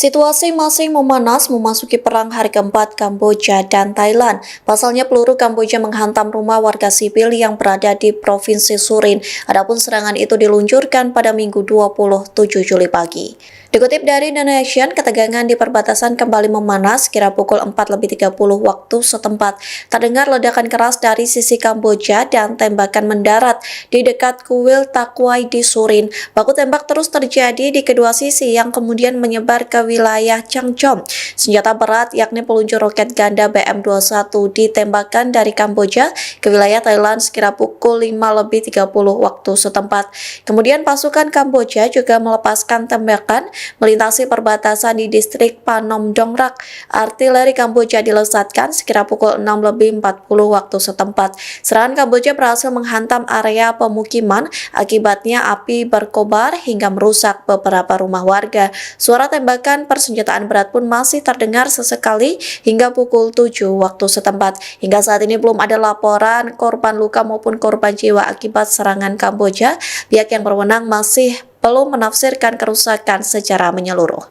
Situasi masih memanas memasuki perang hari keempat Kamboja dan Thailand. Pasalnya peluru Kamboja menghantam rumah warga sipil yang berada di Provinsi Surin. Adapun serangan itu diluncurkan pada Minggu 27 Juli pagi. Dikutip dari The Nation, ketegangan di perbatasan kembali memanas kira pukul 4:30 waktu setempat. Terdengar ledakan keras dari sisi Kamboja dan tembakan mendarat di dekat kuil Takwai di Surin. Baku tembak terus terjadi di kedua sisi yang kemudian menyebar ke wilayah Changchom. Senjata berat yakni peluncur roket ganda BM-21 ditembakkan dari Kamboja ke wilayah Thailand sekira pukul 5:30 waktu setempat. Kemudian pasukan Kamboja juga melepaskan tembakan melintasi perbatasan di distrik Panom Dongrak. Artileri Kamboja dilesatkan sekira pukul 6:40 waktu setempat. Serangan Kamboja berhasil menghantam area pemukiman, akibatnya api berkobar hingga merusak beberapa rumah warga. Suara tembakan persenjataan berat pun masih terdengar sesekali hingga pukul 7 waktu setempat. Hingga saat ini belum ada laporan korban luka maupun korban jiwa akibat serangan Kamboja. Pihak yang berwenang masih belum menafsirkan kerusakan secara menyeluruh.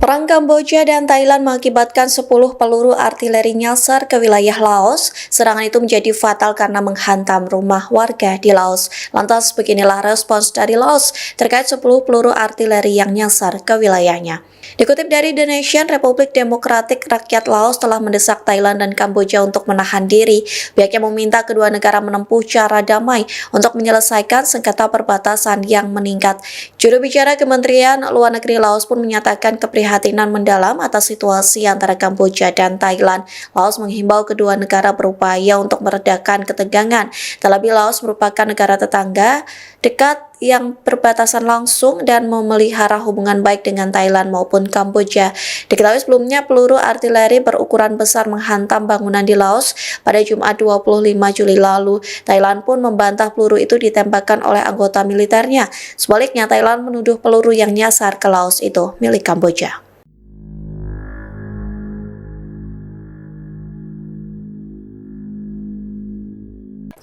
Perang Kamboja dan Thailand mengakibatkan 10 peluru artileri nyasar ke wilayah Laos. Serangan itu menjadi fatal karena menghantam rumah warga di Laos. Lantas beginilah respons dari Laos terkait 10 peluru artileri yang nyasar ke wilayahnya. Dikutip dari The Nation, Republik Demokratik Rakyat Laos telah mendesak Thailand dan Kamboja untuk menahan diri. Pihaknya meminta kedua negara menempuh cara damai untuk menyelesaikan sengketa perbatasan yang meningkat. Juru bicara Kementerian Luar Negeri Laos pun menyatakan keprihatinan mendalam atas situasi antara Kamboja dan Thailand. Laos menghimbau kedua negara berupaya untuk meredakan ketegangan. Terlebih Laos merupakan negara tetangga dekat yang berbatasan langsung dan memelihara hubungan baik dengan Thailand maupun Kamboja. Diketahui sebelumnya peluru artileri berukuran besar menghantam bangunan di Laos pada Jumat 25 Juli lalu. Thailand pun membantah peluru itu ditembakkan oleh anggota militernya. Sebaliknya Thailand menuduh peluru yang nyasar ke Laos itu milik Kamboja.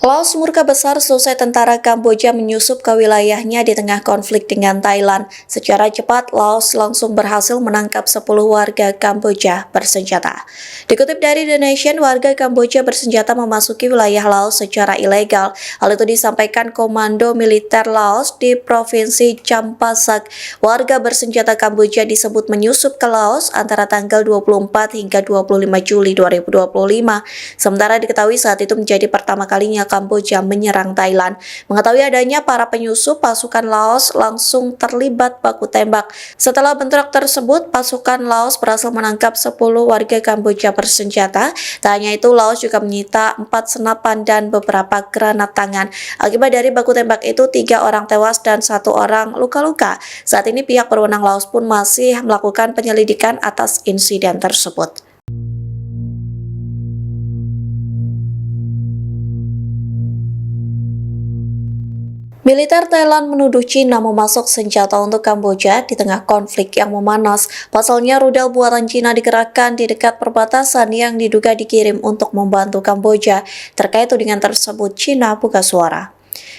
Laos murka besar selesai tentara Kamboja menyusup ke wilayahnya di tengah konflik dengan Thailand. Secara cepat, Laos langsung berhasil menangkap 10 warga Kamboja bersenjata. Dikutip dari The Nation, warga Kamboja bersenjata memasuki wilayah Laos secara ilegal. Hal itu disampaikan Komando Militer Laos di Provinsi Champasak. Warga bersenjata Kamboja disebut menyusup ke Laos antara tanggal 24 hingga 25 Juli 2025. Sementara diketahui saat itu menjadi pertama kalinya Kamboja menyerang Thailand. Mengetahui adanya para penyusup, pasukan Laos langsung terlibat baku tembak. Setelah bentrok tersebut, pasukan Laos berhasil menangkap 10 warga Kamboja bersenjata. Tak hanya itu, Laos juga menyita 4 senapan dan beberapa granat tangan. Akibat dari baku tembak itu, 3 orang tewas dan 1 orang luka-luka. Saat ini pihak berwenang Laos pun masih melakukan penyelidikan atas insiden tersebut. Militer Thailand menuduh Cina memasok senjata untuk Kamboja di tengah konflik yang memanas. Pasalnya rudal buatan Cina dikerahkan di dekat perbatasan yang diduga dikirim untuk membantu Kamboja. Terkait tudingan tersebut, Cina buka suara.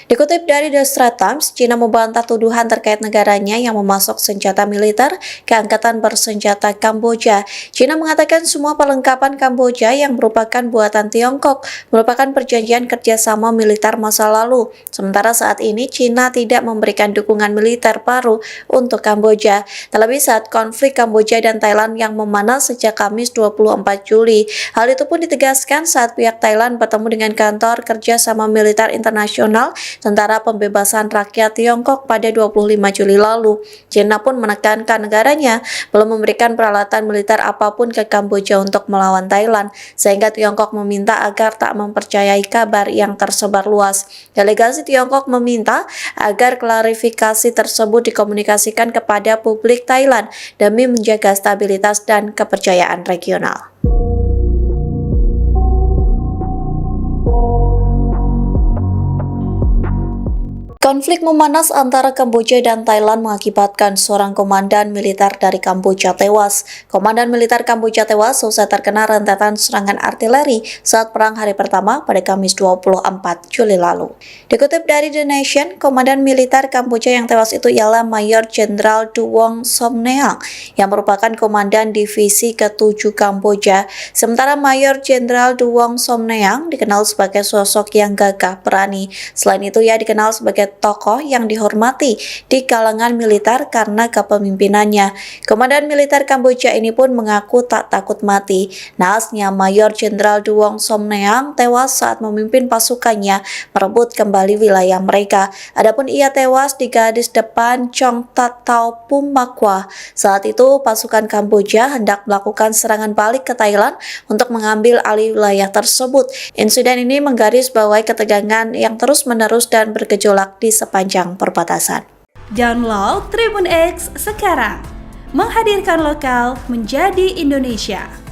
Dikutip dari The Straits Times, Cina membantah tuduhan terkait negaranya yang memasok senjata militer ke Angkatan Bersenjata Kamboja. Cina mengatakan semua perlengkapan Kamboja yang merupakan buatan Tiongkok merupakan perjanjian kerjasama militer masa lalu. Sementara saat ini Cina tidak memberikan dukungan militer baru untuk Kamboja. Terlebih saat konflik Kamboja dan Thailand yang memanas sejak Kamis 24 Juli. Hal itu pun ditegaskan saat pihak Thailand bertemu dengan kantor kerjasama militer internasional Tentara Pembebasan Rakyat Tiongkok pada 25 Juli lalu. Cina pun menekankan negaranya belum memberikan peralatan militer apapun ke Kamboja untuk melawan Thailand, sehingga Tiongkok meminta agar tak mempercayai kabar yang tersebar luas. Delegasi Tiongkok meminta agar klarifikasi tersebut dikomunikasikan kepada publik Thailand demi menjaga stabilitas dan kepercayaan regional. Konflik memanas antara Kamboja dan Thailand mengakibatkan seorang komandan militer dari Kamboja tewas. Komandan militer Kamboja tewas seusai terkena rentetan serangan artileri saat perang hari pertama pada Kamis 24 Juli lalu. Dikutip dari The Nation, komandan militer Kamboja yang tewas itu ialah Mayor Jenderal Duwong Somneang yang merupakan komandan divisi ke-7 Kamboja. Sementara Mayor Jenderal Duwong Somneang dikenal sebagai sosok yang gagah berani. Selain itu, ia dikenal sebagai tokoh yang dihormati di kalangan militer karena kepemimpinannya. Komandan militer Kamboja ini pun mengaku tak takut mati. Naasnya, Mayor Jenderal Duwong Somneang tewas saat memimpin pasukannya merebut kembali wilayah mereka. Adapun ia tewas di Gadis Depan Chong Tat Tau Pumakwa. Saat itu, pasukan Kamboja hendak melakukan serangan balik ke Thailand untuk mengambil alih wilayah tersebut. Insiden ini menggarisbawahi ketegangan yang terus-menerus dan bergejolak di sepanjang perbatasan. Download Tribun X sekarang, menghadirkan lokal menjadi Indonesia.